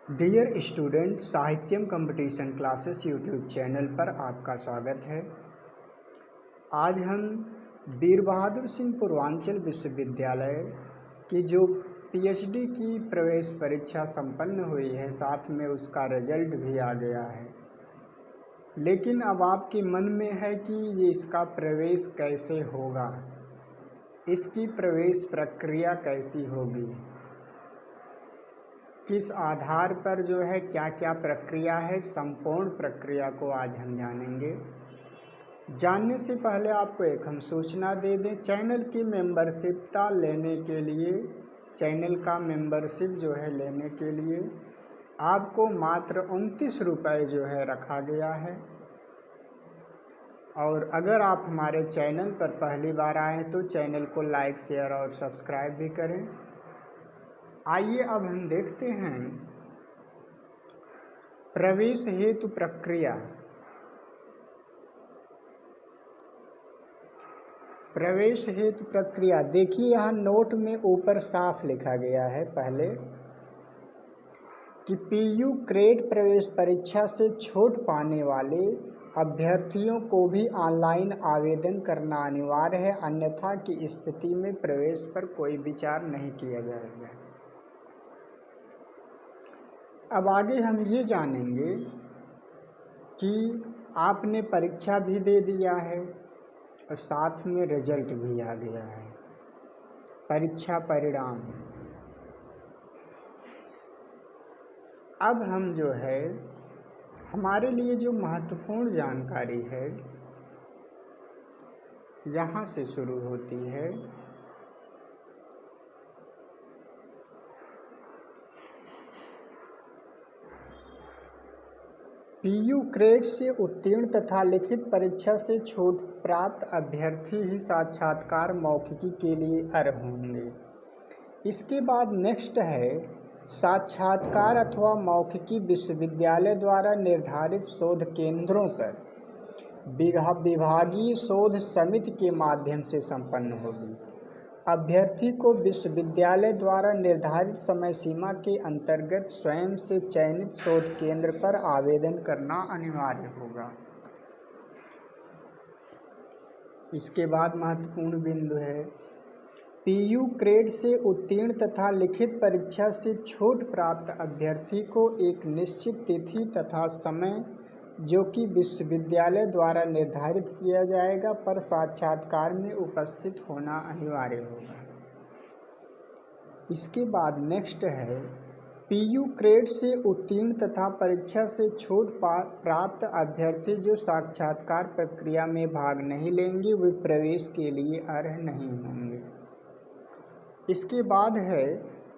Dear student, Sahityam competition classes YouTube channel पर आपका स्वागत है। आज हम वीर बहादुर सिंह पूर्वांचल विश्वविद्यालय की जो पीएचडी की प्रवेश परीक्षा संपन्न हुई है, साथ में उसका रिजल्ट भी आ गया है। लेकिन अब आपके मन में है कि ये इसका प्रवेश कैसे होगा, इसकी प्रवेश प्रक्रिया कैसी होगी, किस आधार पर जो है क्या क्या प्रक्रिया है, संपूर्ण प्रक्रिया को आज हम जानेंगे। जानने से पहले आपको एक हम सूचना दे दें, चैनल की मेंबरशिपता लेने के लिए, चैनल का मेंबरशिप जो है लेने के लिए आपको मात्र 29 रुपये जो है रखा गया है। और अगर आप हमारे चैनल पर पहली बार आए हैं तो चैनल को लाइक, शेयर और सब्सक्राइब भी करें। आइए अब हम देखते हैं प्रवेश हेतु प्रक्रिया। प्रवेश हेतु प्रक्रिया देखिए, यहाँ नोट में ऊपर साफ लिखा गया है पहले कि पीयू क्रेड प्रवेश परीक्षा से छूट पाने वाले अभ्यर्थियों को भी ऑनलाइन आवेदन करना अनिवार्य है, अन्यथा की स्थिति में प्रवेश पर कोई विचार नहीं किया जाएगा। अब आगे हम ये जानेंगे कि आपने परीक्षा भी दे दिया है और साथ में रिजल्ट भी आ गया है, परीक्षा परिणाम। अब हम जो है हमारे लिए जो महत्वपूर्ण जानकारी है यहाँ से शुरू होती है। पीयू क्रेड से उत्तीर्ण तथा लिखित परीक्षा से छूट प्राप्त अभ्यर्थी ही साक्षात्कार मौखिकी के लिए अर्ह होंगे। इसके बाद नेक्स्ट है साक्षात्कार अथवा मौखिकी विश्वविद्यालय द्वारा निर्धारित शोध केंद्रों पर विभागीय शोध समिति के माध्यम से संपन्न होगी। अभ्यर्थी को विश्वविद्यालय द्वारा निर्धारित समय सीमा के अंतर्गत स्वयं से चयनित शोध केंद्र पर आवेदन करना अनिवार्य होगा। इसके बाद महत्वपूर्ण बिंदु है पीयू ग्रेड से उत्तीर्ण तथा लिखित परीक्षा से छूट प्राप्त अभ्यर्थी को एक निश्चित तिथि तथा समय जो कि विश्वविद्यालय द्वारा निर्धारित किया जाएगा पर साक्षात्कार में उपस्थित होना अनिवार्य होगा। इसके बाद नेक्स्ट है पीयू ग्रेड से उत्तीर्ण तथा परीक्षा से छूट प्राप्त अभ्यर्थी जो साक्षात्कार प्रक्रिया में भाग नहीं लेंगे वे प्रवेश के लिए अर्ह नहीं होंगे। इसके बाद है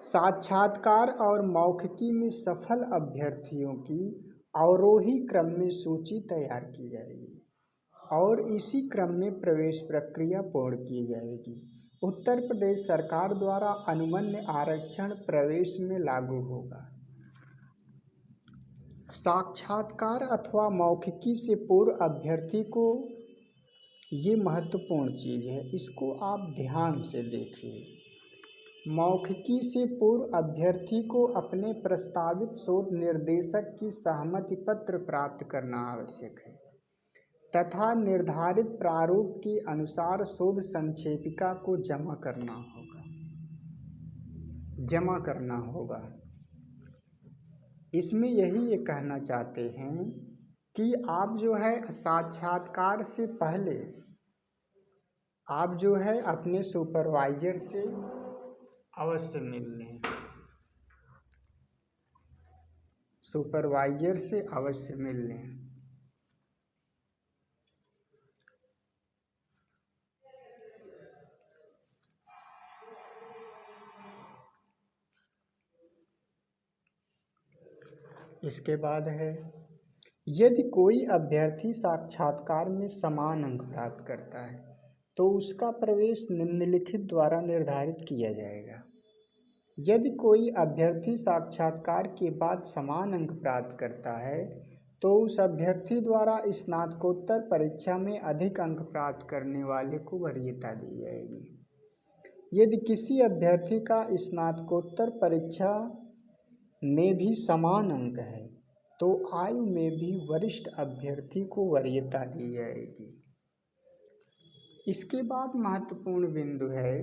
साक्षात्कार और मौखिकी में सफल अभ्यर्थियों की अवरोही क्रम में सूची तैयार की जाएगी और इसी क्रम में प्रवेश प्रक्रिया पूर्ण की जाएगी। उत्तर प्रदेश सरकार द्वारा अनुमन्य आरक्षण प्रवेश में लागू होगा। साक्षात्कार अथवा मौखिकी से पूर्व अभ्यर्थी को, ये महत्वपूर्ण चीज़ है, इसको आप ध्यान से देखिए। मौखिकी से पूर्व अभ्यर्थी को अपने प्रस्तावित शोध निर्देशक की सहमति पत्र प्राप्त करना आवश्यक है तथा निर्धारित प्रारूप के अनुसार शोध संक्षेपिका को जमा करना होगा। इसमें यही ये कहना चाहते हैं कि आप जो है साक्षात्कार से पहले आप जो है अपने सुपरवाइजर से अवश्य मिल लें, सुपरवाइजर से अवश्य मिल लें। इसके बाद है यदि कोई अभ्यर्थी साक्षात्कार में समान अंक प्राप्त करता है तो उसका प्रवेश निम्नलिखित द्वारा निर्धारित किया जाएगा। यदि कोई अभ्यर्थी साक्षात्कार के बाद समान अंक प्राप्त करता है तो उस अभ्यर्थी द्वारा स्नातकोत्तर परीक्षा में अधिक अंक प्राप्त करने वाले को वरीयता दी जाएगी। यदि किसी अभ्यर्थी का स्नातकोत्तर परीक्षा में भी समान अंक है तो आयु में भी वरिष्ठ अभ्यर्थी को वरीयता दी जाएगी। इसके बाद महत्वपूर्ण बिंदु है,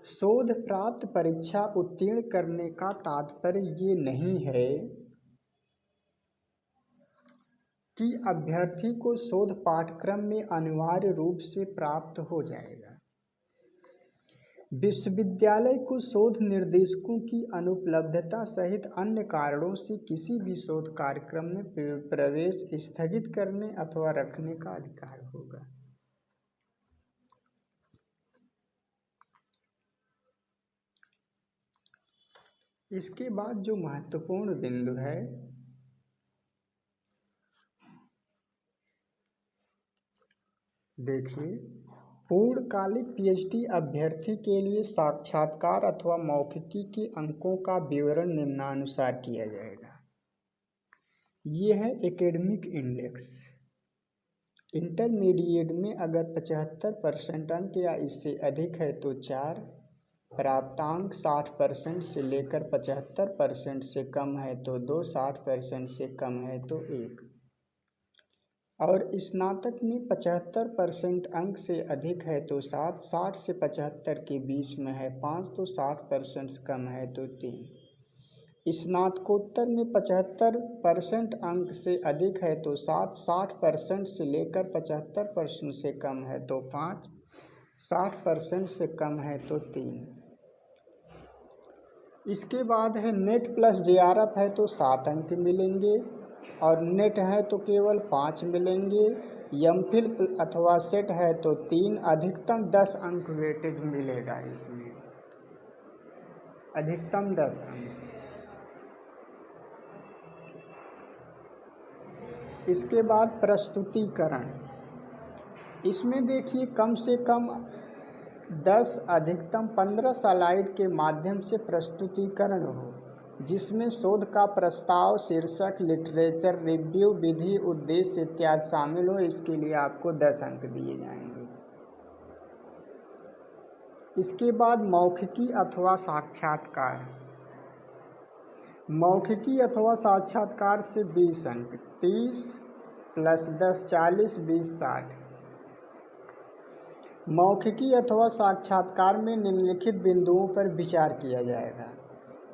शोध प्राप्त परीक्षा उत्तीर्ण करने का तात्पर्य ये नहीं है कि अभ्यर्थी को शोध पाठ्यक्रम में अनिवार्य रूप से प्राप्त हो जाएगा। विश्वविद्यालय को शोध निर्देशकों की अनुपलब्धता सहित अन्य कारणों से किसी भी शोध कार्यक्रम में प्रवेश स्थगित करने अथवा रखने का अधिकार होगा। इसके बाद जो महत्वपूर्ण बिंदु है, देखिए, पूर्णकालिक पीएचडी अभ्यर्थी के लिए साक्षात्कार अथवा मौखिकी के अंकों का विवरण निम्नानुसार किया जाएगा। ये है एकेडमिक इंडेक्स। इंटरमीडिएट में अगर 75% अंक या इससे अधिक है तो 4, प्राप्तांक 60% से लेकर 75% से कम है तो 2, 60% से कम है तो 1, और स्नातक में 75% अंक से अधिक है तो 7, 60 से 75 के बीच में है 5, तो 60% से कम है तो 3, स्नातकोत्तर में 75% अंक से अधिक है तो 7, 60% से लेकर 75% से कम है तो 5, 60% से कम है तो 3। इसके बाद है नेट प्लस जेआरएफ है तो 7 अंक मिलेंगे, और नेट है तो केवल 5 मिलेंगे। एमफिल अथवा सेट है तो 3, अधिकतम 10 अंक वेटेज मिलेगा। इसमें अधिकतम 10 अंक। इसके बाद प्रस्तुतिकरण। इसमें देखिए कम से कम 10 अधिकतम 15 स्लाइड के माध्यम से प्रस्तुतिकरण हो, जिसमें शोध का प्रस्ताव, शीर्षक, लिटरेचर रिव्यू, विधि, उद्देश्य इत्यादि शामिल हो। इसके लिए आपको 10 अंक दिए जाएंगे। इसके बाद मौखिकी अथवा साक्षात्कार। मौखिकी अथवा साक्षात्कार से 20 अंक, 30 + 10 40, 20 60। मौखिकी अथवा साक्षात्कार में निम्नलिखित बिंदुओं पर विचार किया जाएगा।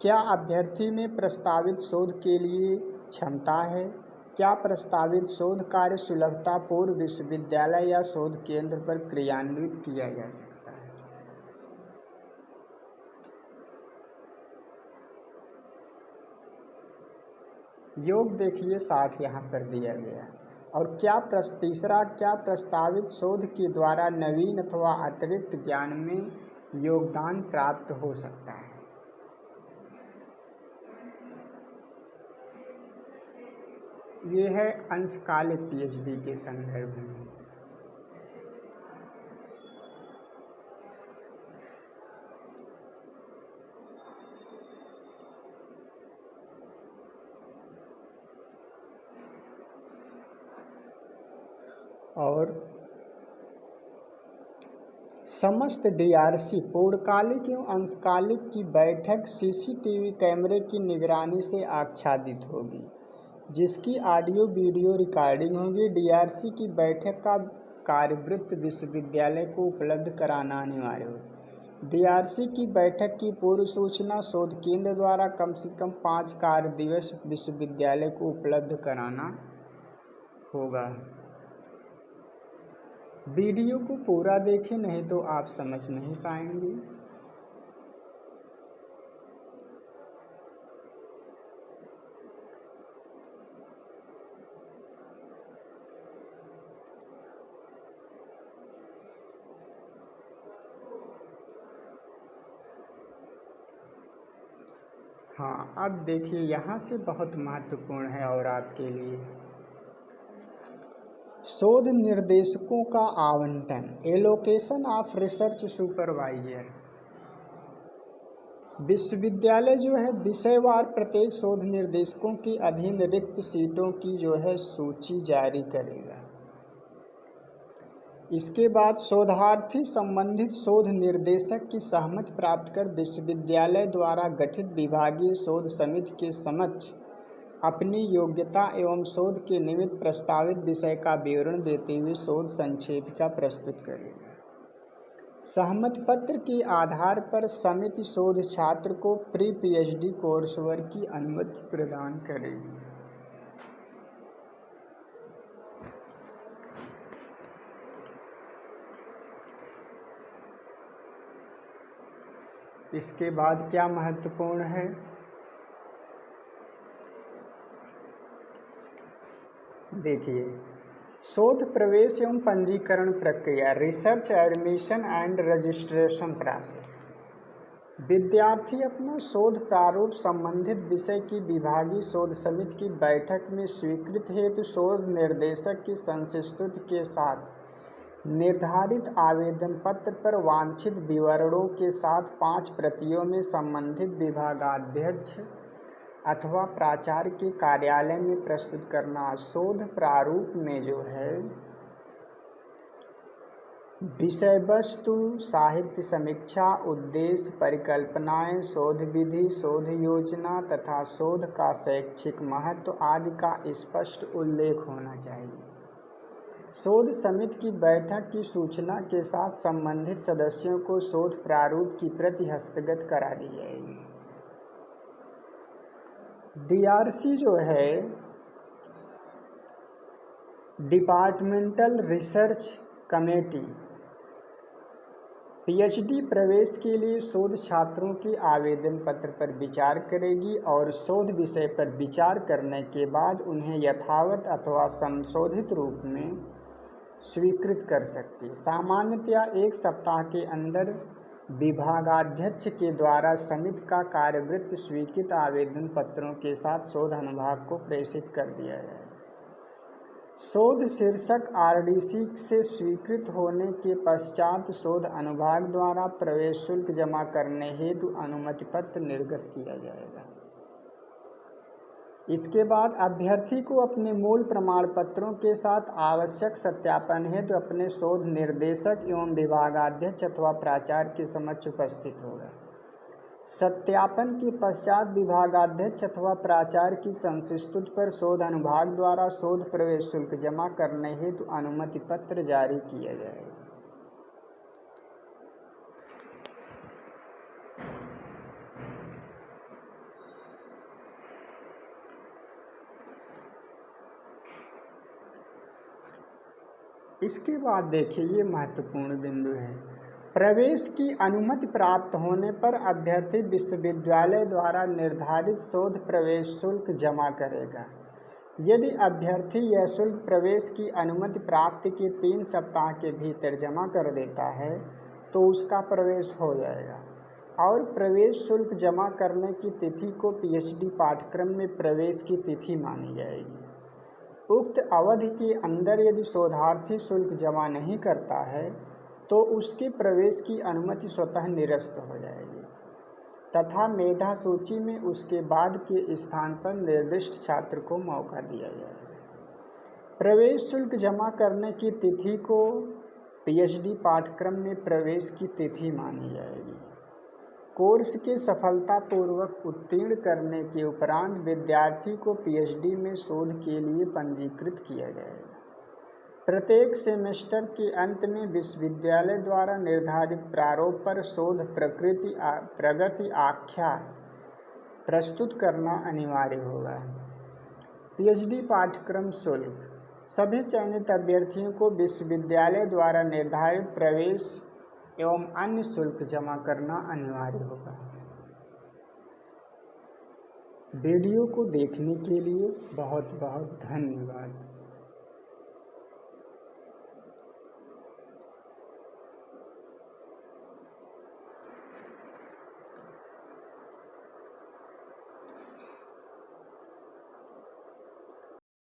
क्या अभ्यर्थी में प्रस्तावित शोध के लिए क्षमता है? क्या प्रस्तावित शोध कार्य सुलभतापूर्व विश्वविद्यालय या शोध केंद्र पर क्रियान्वित किया जा सकता है? योग देखिए 60 यहाँ पर दिया गया। और तीसरा, क्या प्रस्तावित शोध के द्वारा नवीन अथवा अतिरिक्त ज्ञान में योगदान प्राप्त हो सकता है? ये है अंशकालिक पीएचडी के संदर्भ में। और समस्त डीआरसी पूर्णकालिक एवं अंशकालिक की बैठक सीसीटीवी कैमरे की निगरानी से आच्छादित होगी, जिसकी ऑडियो वीडियो रिकॉर्डिंग होगी। डीआरसी की बैठक का कार्यवृत्त विश्वविद्यालय को उपलब्ध कराना अनिवार्य होगा। डीआरसी की बैठक की पूर्व सूचना शोध केंद्र द्वारा कम से कम 5 कार्य दिवस विश्वविद्यालय को उपलब्ध कराना होगा। वीडियो को पूरा देखें, नहीं तो आप समझ नहीं पाएंगे। हाँ, अब देखिए यहाँ से बहुत महत्वपूर्ण है और आपके लिए शोध निर्देशकों का आवंटन, एलोकेशन ऑफ रिसर्च सुपरवाइजर। विश्वविद्यालय जो है विषयवार प्रत्येक शोध निर्देशकों के अधीन रिक्त सीटों की जो है सूची जारी करेगा। इसके बाद शोधार्थी संबंधित शोध निर्देशक की सहमति प्राप्त कर विश्वविद्यालय द्वारा गठित विभागीय शोध समिति के समक्ष अपनी योग्यता एवं शोध के निमित्त प्रस्तावित विषय का विवरण देते हुए शोध संक्षेपिका प्रस्तुत करेगी। सहमति पत्र के आधार पर समिति शोध छात्र को प्री पीएचडी कोर्स वर्क की अनुमति प्रदान करेगी। इसके बाद क्या महत्वपूर्ण है, देखिए, शोध प्रवेश एवं पंजीकरण प्रक्रिया, research admission and registration process. विद्यार्थी अपना शोध प्रारूप संबंधित विषय की विभागीय शोध समिति की बैठक में स्वीकृत हेतु शोध निर्देशक की संस्तुति के साथ निर्धारित आवेदन पत्र पर वांछित विवरणों के साथ 5 प्रतियों में संबंधित विभागाध्यक्ष अथवा प्राचार्य के कार्यालय में प्रस्तुत करना। शोध प्रारूप में जो है विषय वस्तु, साहित्य समीक्षा, उद्देश्य, परिकल्पनाएं, शोध विधि, शोध योजना तथा शोध का शैक्षिक महत्व आदि का स्पष्ट उल्लेख होना चाहिए। शोध समिति की बैठक की सूचना के साथ संबंधित सदस्यों को शोध प्रारूप की प्रति हस्तगत करा दी जाएगी। डीआरसी जो है डिपार्टमेंटल रिसर्च कमेटी पीएचडी प्रवेश के लिए शोध छात्रों के आवेदन पत्र पर विचार करेगी और शोध विषय पर विचार करने के बाद उन्हें यथावत अथवा संशोधित रूप में स्वीकृत कर सकती है। सामान्यतया 1 सप्ताह के अंदर विभागाध्यक्ष के द्वारा समिति का कार्यवृत्त स्वीकृत आवेदन पत्रों के साथ शोध अनुभाग को प्रेषित कर दिया जाए। शोध शीर्षक आरडीसी से स्वीकृत होने के पश्चात शोध अनुभाग द्वारा प्रवेश शुल्क जमा करने हेतु अनुमति पत्र निर्गत किया जाएगा। इसके बाद अभ्यर्थी को अपने मूल प्रमाण पत्रों के साथ आवश्यक सत्यापन हेतु अपने शोध निर्देशक एवं विभागाध्यक्ष अथवा प्राचार्य के समक्ष उपस्थित होगा। सत्यापन के पश्चात विभागाध्यक्ष अथवा प्राचार्य की संस्तुति पर शोध अनुभाग द्वारा शोध प्रवेश शुल्क जमा करने हेतु अनुमति पत्र जारी किया जाएगा। इसके बाद देखिए, ये महत्वपूर्ण बिंदु है। प्रवेश की अनुमति प्राप्त होने पर अभ्यर्थी विश्वविद्यालय द्वारा निर्धारित शोध प्रवेश शुल्क जमा करेगा। यदि अभ्यर्थी यह शुल्क प्रवेश की अनुमति प्राप्ति के 3 सप्ताह के भीतर जमा कर देता है तो उसका प्रवेश हो जाएगा और प्रवेश शुल्क जमा करने की तिथि को पीएचडी पाठ्यक्रम में प्रवेश की तिथि मानी जाएगी। उक्त अवधि के अंदर यदि शोधार्थी शुल्क जमा नहीं करता है तो उसके प्रवेश की अनुमति स्वतः निरस्त हो जाएगी तथा मेधा सूची में उसके बाद के स्थान पर निर्दिष्ट छात्र को मौका दिया जाएगा। प्रवेश शुल्क जमा करने की तिथि को पीएचडी पाठ्यक्रम में प्रवेश की तिथि मानी जाएगी। कोर्स के सफलतापूर्वक उत्तीर्ण करने के उपरांत विद्यार्थी को पीएचडी में शोध के लिए पंजीकृत किया जाएगा। प्रत्येक सेमेस्टर के अंत में विश्वविद्यालय द्वारा निर्धारित प्रारूप पर शोध प्रगति आख्या प्रस्तुत करना अनिवार्य होगा। पीएचडी पाठ्यक्रम शुल्क सभी चयनित अभ्यर्थियों को विश्वविद्यालय द्वारा निर्धारित प्रवेश एवं अन्य शुल्क जमा करना अनिवार्य होगा। वीडियो को देखने के लिए बहुत बहुत धन्यवाद।